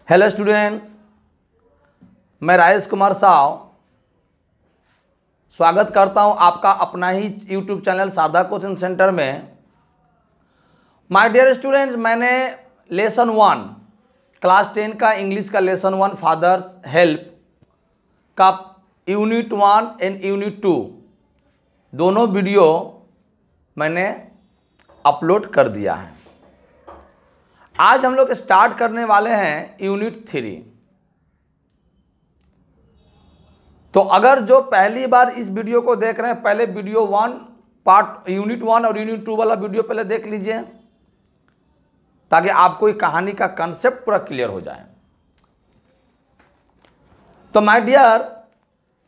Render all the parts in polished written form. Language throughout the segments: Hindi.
हेलो स्टूडेंट्स, मैं राजेश कुमार साव स्वागत करता हूं आपका अपना ही YouTube channel Sharda coaching centre में। माय डियर स्टूडेंट्स, मैंने लेसन 1 क्लास 10 का इंग्लिश का लेसन 1 फादर्स हेल्प का यूनिट 1 एंड यूनिट 2 दोनों वीडियो मैंने अपलोड कर दिया है। आज हम लोग स्टार्ट करने वाले हैं यूनिट 3। तो अगर जो पहली बार इस वीडियो को देख रहे हैं, पहले वीडियो 1 पार्ट यूनिट 1 और यूनिट 2 वाला वीडियो पहले देख लीजिए, ताकि आपको ये कहानी का कंसेप्ट पूरा क्लियर हो जाए। तो माय डियर,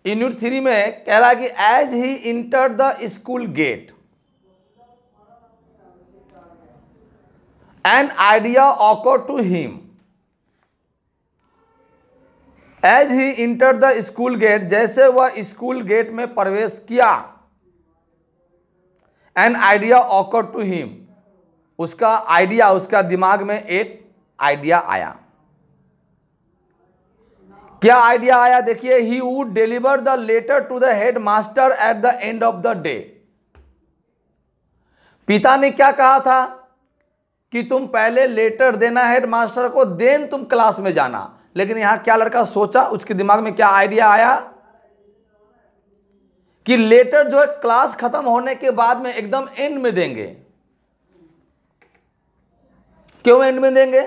यूनिट 3 में कह रहा है कि as he entered the school gate an idea occurred to him. As he entered the school gate, जैसे वह स्कूल गेट में प्रवेश किया, an idea occurred to him, उसका आइडिया, उसका दिमाग में एक आइडिया आया। क्या आइडिया आया? देखिए, he would deliver the letter to the headmaster at the end of the day. पिता ने क्या कहा था कि तुम पहले लेटर देना हेडमास्टर को, देन तुम क्लास में जाना। लेकिन यहां क्या लड़का सोचा, उसके दिमाग में क्या आइडिया आया कि लेटर जो है क्लास खत्म होने के बाद में एकदम एंड में देंगे। क्यों एंड में देंगे?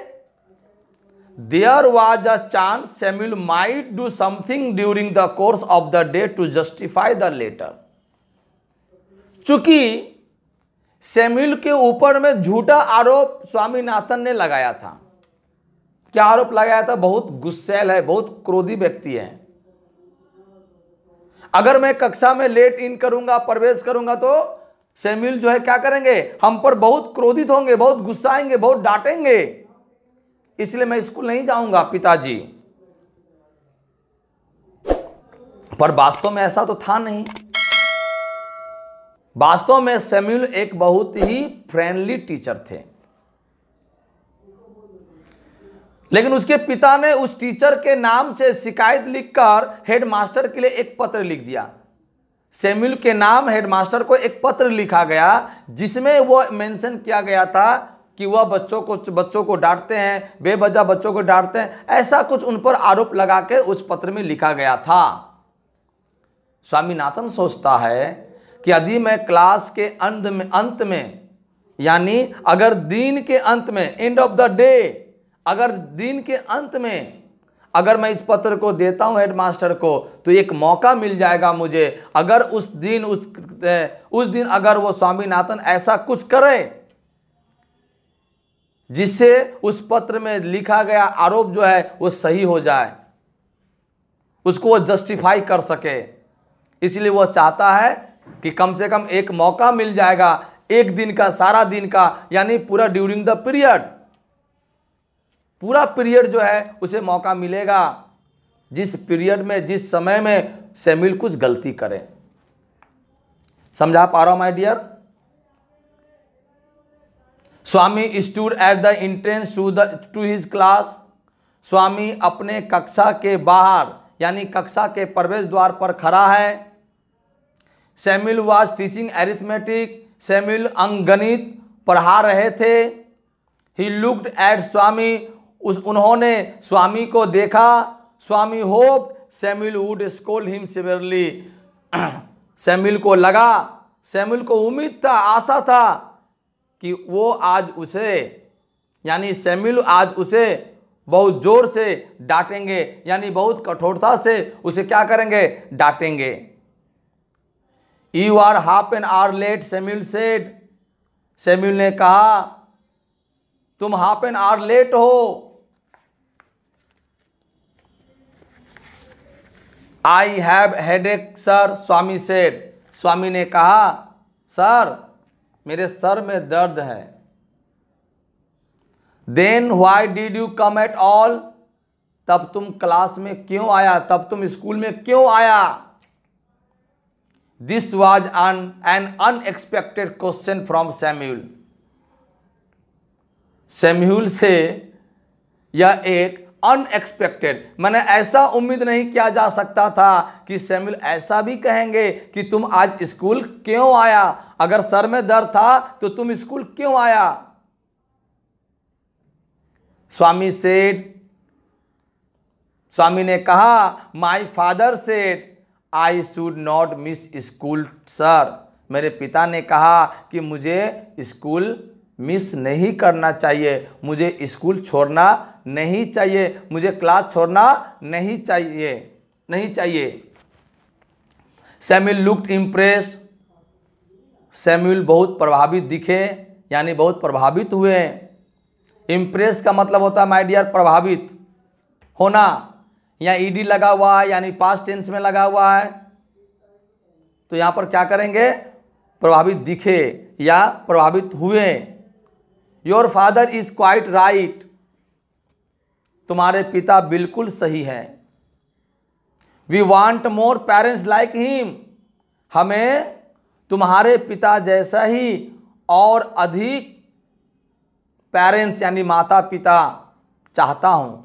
There was a chance Samuel might do something during the course of the day to justify the letter. चूंकि सैमुअल के ऊपर में झूठा आरोप स्वामीनाथन ने लगाया था। क्या आरोप लगाया था? बहुत गुस्सैल है, बहुत क्रोधी व्यक्ति है। अगर मैं कक्षा में लेट इन करूंगा, प्रवेश करूंगा, तो सैमुअल जो है क्या करेंगे, हम पर बहुत क्रोधित होंगे, बहुत गुस्साएंगे, बहुत डांटेंगे। इसलिए मैं स्कूल नहीं जाऊंगा पिताजी। पर वास्तव में ऐसा तो था नहीं। वास्तव में सैमुअल एक बहुत ही फ्रेंडली टीचर थे, लेकिन उसके पिता ने उस टीचर के नाम से शिकायत लिखकर हेडमास्टर के लिए एक पत्र लिख दिया। सैमुअल के नाम हेडमास्टर को एक पत्र लिखा गया, जिसमें वो मेंशन किया गया था कि वह बच्चों को डांटते हैं, बेवजह बच्चों को डांटते हैं। ऐसा कुछ उन पर आरोप लगा के उस पत्र में लिखा गया था। स्वामीनाथन सोचता है कि यदि मैं क्लास के अंत में यानी अगर दिन के अंत में, एंड ऑफ द डे, अगर दिन के अंत में अगर मैं इस पत्र को देता हूं हेडमास्टर को, तो एक मौका मिल जाएगा मुझे। अगर उस दिन अगर वो स्वामीनाथन ऐसा कुछ करे जिससे उस पत्र में लिखा गया आरोप जो है वो सही हो जाए, उसको वो जस्टिफाई कर सके, इसलिए वो चाहता है कि कम से कम एक मौका मिल जाएगा, एक दिन का, सारा दिन का, यानी पूरा ड्यूरिंग द पीरियड, पूरा पीरियड जो है उसे मौका मिलेगा, जिस पीरियड में, जिस समय में सैमुअल कुछ गलती करे। समझा पा रहा हूं my dear? Swami stood at the entrance to his class. Swami अपने कक्षा के बाहर यानी कक्षा के प्रवेश द्वार पर खड़ा है। Samuel was teaching arithmetic. Samuel अंकगणित पढ़ा रहे थे। He looked at Swami. उन्होंने स्वामी को देखा। Swami hope Samuel would scold him severely. Samuel को लगा, सैमुअल को उम्मीद था, आशा था कि वो आज उसे, यानी सैमुअल आज उसे बहुत जोर से डांटेंगे, यानी बहुत कठोरता से उसे क्या करेंगे, डांटेंगे। You are half an hour late, Samuel said. Samuel ने कहा, तुम हाफ एन आवर लेट हो। I have headache, sir, Swami said. स्वामी ने कहा, सर मेरे सर में दर्द है। Then why did you come at all? तब तुम क्लास में क्यों आया, तब तुम स्कूल में क्यों आया? This was an unexpected question from Samuel. Samuel से यह एक अनएक्सपेक्टेड, मैंने ऐसा उम्मीद नहीं किया जा सकता था कि सैमुअल ऐसा भी कहेंगे कि तुम आज स्कूल क्यों आया, अगर सर में दर्द था तो तुम स्कूल क्यों आया। स्वामी ने कहा, my father said I should not miss school sir, मेरे पिता ने कहा कि मुझे स्कूल मिस नहीं करना चाहिए, मुझे स्कूल छोड़ना नहीं चाहिए, मुझे क्लास छोड़ना नहीं चाहिए। सैमुअल लुक्ड इम्प्रेस्ड, सैमुअल बहुत प्रभावित दिखे, यानी बहुत प्रभावित हुए। इम्प्रेस का मतलब होता है माय डियर प्रभावित होना, यहाँ ईडी लगा हुआ है यानी पास्ट टेंस में लगा हुआ है, तो यहाँ पर क्या करेंगे, प्रभावित दिखे या प्रभावित हुए। Your father is quite right, तुम्हारे पिता बिल्कुल सही है। We want more parents like him, हमें तुम्हारे पिता जैसा ही और अधिक पेरेंट्स यानी माता पिता चाहता हूं।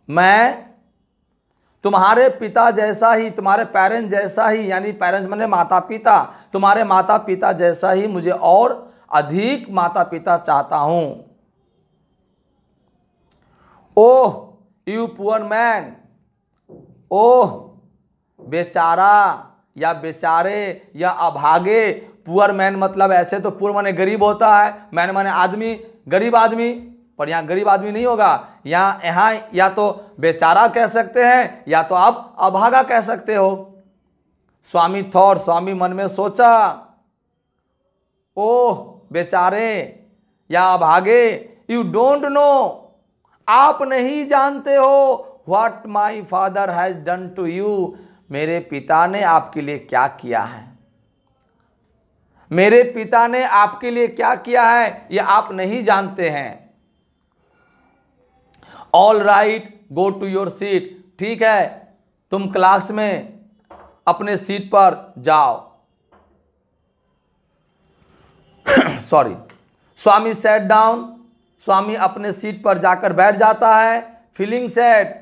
मैं तुम्हारे पिता जैसा ही, तुम्हारे पेरेंट्स जैसा ही, यानी पेरेंट्स माने माता पिता, तुम्हारे माता पिता जैसा ही मुझे और अधिक माता पिता चाहता हूं। ओह यू पुअर मैन, ओह बेचारा या बेचारे या अभागे। पुअर मैन मतलब ऐसे तो पुअर माने गरीब होता है, मैन माने आदमी, गरीब आदमी, पर यहाँ गरीब आदमी नहीं होगा, यहाँ या तो बेचारा कह सकते हैं या तो आप अभागा कह सकते हो। स्वामी थॉट, स्वामी मन में सोचा, ओह बेचारे या अभागे। यू डोंट नो, आप नहीं जानते हो, what my father has done to you, मेरे पिता ने आपके लिए क्या किया है, मेरे पिता ने आपके लिए क्या किया है ये आप नहीं जानते हैं। All right go to your seat, ठीक है तुम क्लास में अपने सीट पर जाओ। Sorry. Swami sat down, Swami अपने सीट पर जाकर बैठ जाता है। फीलिंग सैड,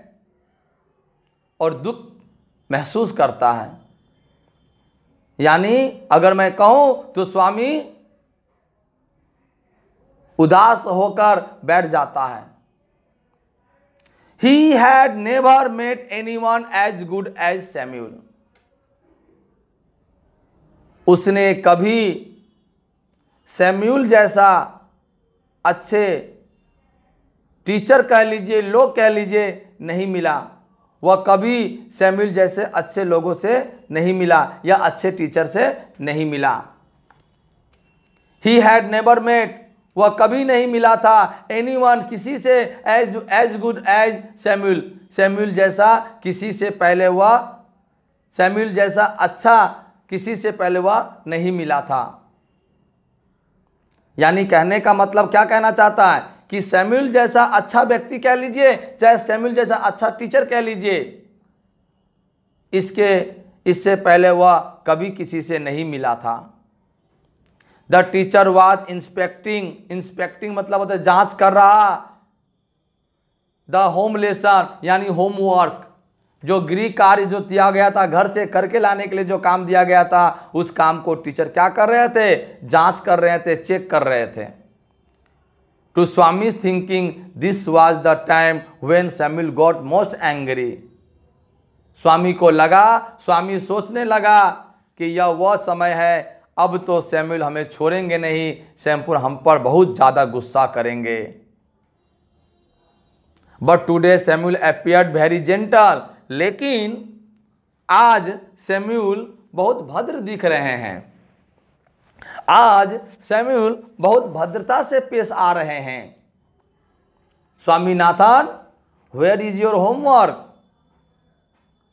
और दुख महसूस करता है, यानी अगर मैं कहूं तो स्वामी उदास होकर बैठ जाता है। He had never met anyone as good as Samuel, उसने कभी सैम्यूल जैसा अच्छे टीचर कह लीजिए, लोग कह लीजिए, नहीं मिला। वह कभी सैम्यूल जैसे अच्छे लोगों से नहीं मिला या अच्छे टीचर से नहीं मिला। He had never met, वह कभी नहीं मिला था, anyone किसी से, as good as Samuel, Samuel जैसा किसी से पहले वह, सैम्यूल जैसा अच्छा किसी से पहले वह नहीं मिला था। यानी कहने का मतलब क्या कहना चाहता है कि सैम्यूल जैसा अच्छा व्यक्ति कह लीजिए, चाहे सैम्यूल जैसा अच्छा टीचर कह लीजिए, इससे पहले वह कभी किसी से नहीं मिला था। The teacher was inspecting, inspecting मतलब होता है जांच कर रहा। द होम लेसन यानी होमवर्क, जो गृह कार्य जो दिया गया था, घर से करके लाने के लिए जो काम दिया गया था, उस काम को टीचर क्या कर रहे थे, जांच कर रहे थे, चेक कर रहे थे। To Swami thinking this was the time when Samuel got most angry, Swami को लगा, स्वामी सोचने लगा कि यह वह समय है, अब तो सैम्यूल हमें छोड़ेंगे नहीं, सैम्यूल हम पर बहुत ज़्यादा गुस्सा करेंगे। But today Samuel appeared very gentle, लेकिन आज सैम्यूल बहुत भद्र दिख रहे हैं, आज सैम्यूल बहुत भद्रता से पेश आ रहे हैं। Swaminathan where is your homework,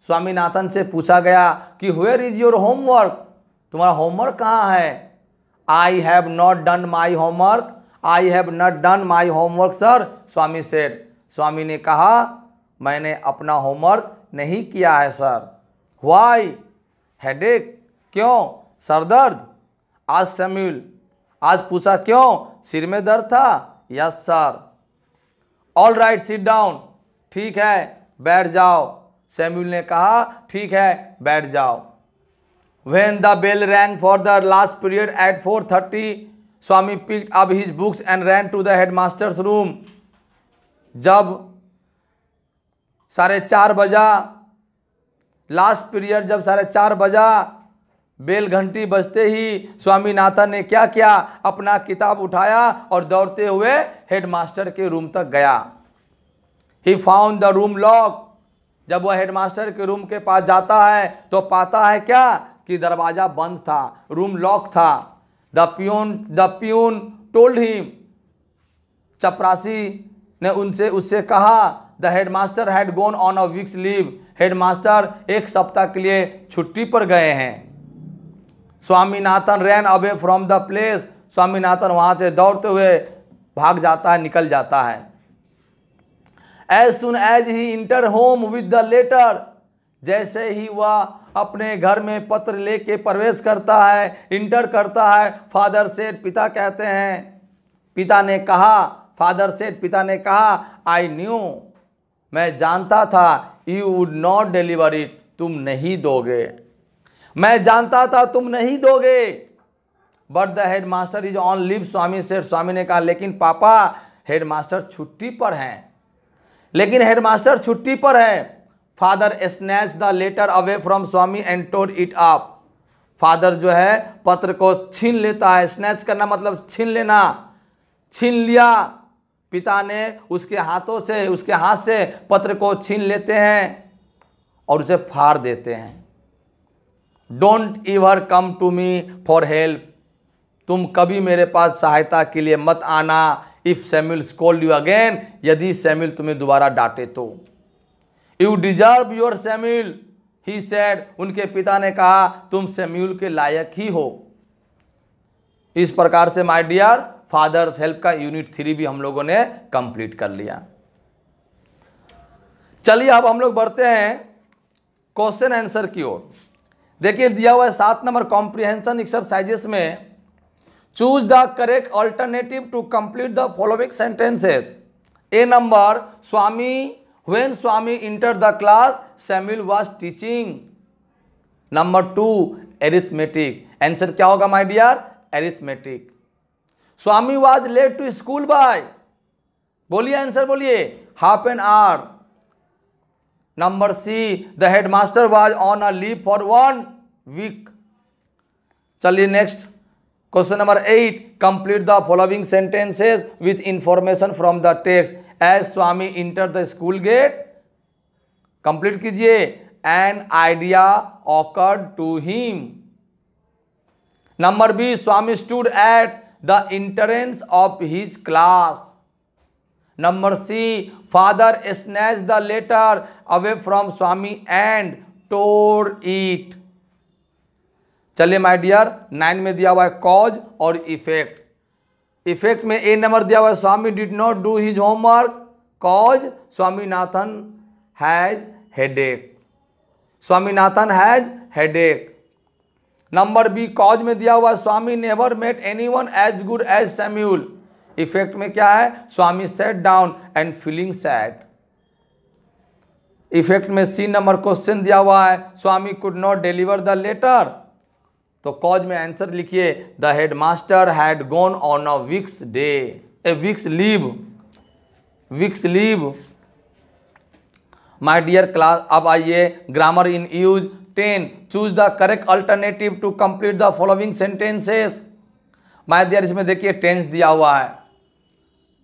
Swaminathan से पूछा गया कि वेयर इज योर होमवर्क, तुम्हारा होमवर्क कहाँ है। I have not done my homework, I have not done my homework sir, Swami said, Swami ने कहा मैंने अपना होमवर्क नहीं किया है सर। व्हाई, हेडेक, क्यों, सरदर्द। आज सैम्यूल, आज पूछा क्यों, सिर में दर्द था, yes sir. All right sit down, ठीक है बैठ जाओ। सैमुअल ने कहा ठीक है बैठ जाओ। When the bell rang for the last period at 4:30, Swami picked up his books and ran to the headmaster's room. जब 4:30 बजा, लास्ट पीरियड जब 4:30 बजा, बेल घंटी बजते ही स्वामीनाथन ने क्या किया, अपना किताब उठाया और दौड़ते हुए हेडमास्टर के रूम तक गया। He found the room locked. जब वह हेडमास्टर के रूम के पास जाता है तो पाता है क्या कि दरवाजा बंद था, रूम लॉक था। द प्यून टोल्ड हिम, चपरासी ने उससे कहा, the headmaster had gone on a week's leave, headmaster एक सप्ताह के लिए छुट्टी पर गए हैं। Swaminathan ran away from the place, Swaminathan वहां से दौड़ते हुए भाग जाता है, निकल जाता है। As soon as he entered home with the letter, जैसे ही वह अपने घर में पत्र लेके प्रवेश करता है, इंटर करता है, फादर सेड, पिता कहते हैं, पिता ने कहा, फादर सेड, पिता ने कहा, आई न्यू, मैं जानता था, you would not deliver it, तुम नहीं दोगे, मैं जानता था तुम नहीं दोगे। But the headmaster is on leave, Swami said, Swami ने कहा लेकिन पापा हेडमास्टर छुट्टी पर हैं, लेकिन हेडमास्टर छुट्टी पर है। Father snatch the letter away from Swami and tore it up, father जो है पत्र को छीन लेता है, स्नैच करना मतलब छीन लेना, छीन लिया। पिता ने उसके हाथ से पत्र को छीन लेते हैं और उसे फाड़ देते हैं। Don't ever come to me for help, तुम कभी मेरे पास सहायता के लिए मत आना। If Samuel scold you again, यदि सैमुअल तुम्हें दोबारा डांटे तो। You deserve your Samuel, he said, उनके पिता ने कहा तुम सैमुअल के लायक ही हो। इस प्रकार से माय डियर फादर्स हेल्प का यूनिट 3 भी हम लोगों ने कंप्लीट कर लिया। चलिए अब हम लोग बढ़ते हैं क्वेश्चन आंसर की ओर। देखिए दिया हुआ है 7 नंबर कॉम्प्रिहेंशन एक्सरसाइजेस में, choose the correct alternative to complete the following sentences. A number, Swami, when Swami enter the class Samuel was teaching. Number 2, arithmetic, answer क्या होगा my dear, arithmetic. Swami was late to school by, बोलिए आंसर बोलिए, half an hour. Number C, the headmaster was on a leave for 1 week. चलिए next question number 8, complete the following sentences with information from the text. As Swami enter the school gate, complete कीजिए, an idea awkward to him. Number B, Swami stood at the entrance of his class. Number C, father snatch the letter away from Swami and tore it. चलिए माय डियर 9 में दिया हुआ है कॉज और इफेक्ट। इफेक्ट में ए नंबर दिया हुआ है, Swami did not do his homework. Cause, Swaminathan has headache, Swaminathan has headache. Number B, cause में दिया हुआ है, Swami never met anyone as good as Samuel. Effect में क्या है, Swami set down and feeling sad. Effect में सी नंबर क्वेश्चन दिया हुआ है, Swami could not deliver the letter. तो कॉज में आंसर लिखिए, the headmaster had gone on a week's leave, weeks leave. My dear class, अब आइए grammar in use 10, choose the correct alternative to complete the following sentences. My dear इसमें देखिए टेंस दिया हुआ है,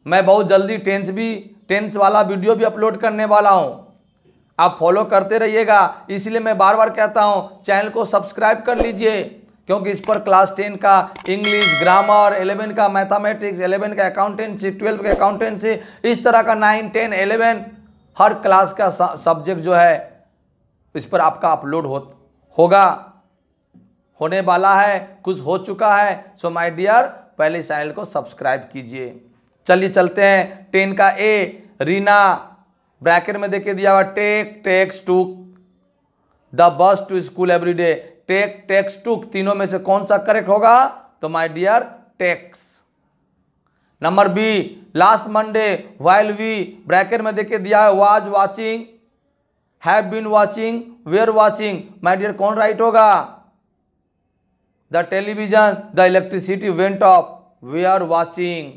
मैं बहुत जल्दी टेंस वाला वीडियो भी अपलोड करने वाला हूं, आप फॉलो करते रहिएगा। इसलिए मैं बार बार कहता हूं चैनल को सब्सक्राइब कर लीजिए, क्योंकि इस पर क्लास 10 का इंग्लिश, ग्रामर, 11 का मैथमेटिक्स, 11 का अकाउंटेंसी, 12 का अकाउंटेंसी, इस तरह का 9, 10, 11 हर क्लास का सब्जेक्ट जो है इस पर आपका अपलोड होगा, होने वाला है, कुछ हो चुका है। सो माय डियर पहले चैनल को सब्सक्राइब कीजिए। चलिए चलते हैं 10 का ए, रीना, ब्रैकेट में देखिए दिया हुआ takes took the bus to school every day. Takes took, तीनों में से कौन सा करेक्ट होगा, तो my dear takes. Number B, last Monday while we, bracket में देखिए दिया है was watching, have been watching, were watching. My dear कौन राइट होगा? The television, the electricity went off, we are watching,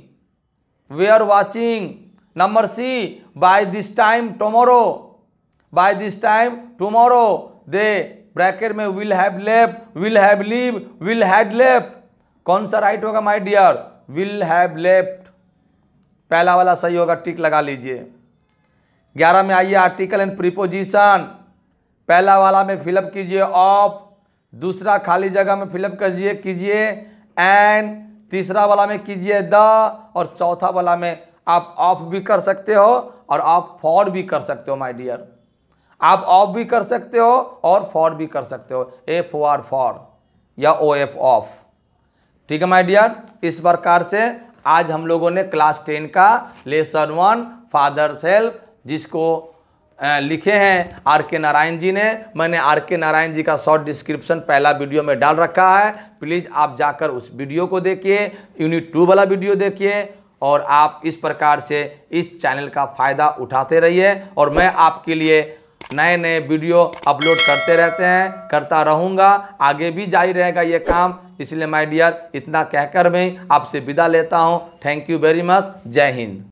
we are watching. Number C, by this time tomorrow, by this time tomorrow they, bracket में will have left, will have leave, will had left. कौन सा राइट होगा my dear? Will have left, पहला वाला सही होगा, टिक लगा लीजिए। 11 में आइए, आर्टिकल एंड प्रीपोजिशन। पहला वाला में फिलअप कीजिए ऑफ, दूसरा खाली जगह में फिलअप कीजिए एंड, तीसरा वाला में कीजिए द, और चौथा वाला में आप ऑफ भी कर सकते हो और आप फॉर भी कर सकते हो माय डियर। आप ऑफ भी कर सकते हो और फॉर भी कर सकते हो, एफ ओ आर फॉर या ओ एफ ऑफ। ठीक है माय डियर, इस प्रकार से आज हम लोगों ने क्लास 10 का लेसन 1 फादर्स हेल्प, जिसको लिखे हैं आर के नारायण जी ने। मैंने आर के नारायण जी का शॉर्ट डिस्क्रिप्शन पहला वीडियो में डाल रखा है, प्लीज़ आप जाकर उस वीडियो को देखिए, यूनिट 2 वाला वीडियो देखिए, और आप इस प्रकार से इस चैनल का फ़ायदा उठाते रहिए। और मैं आपके लिए नए नए वीडियो अपलोड करते रहते हैं, करता रहूँगा, आगे भी जारी रहेगा ये काम। इसलिए माय डियर, इतना कहकर मैं आपसे विदा लेता हूँ। Thank you very much. जय हिंद।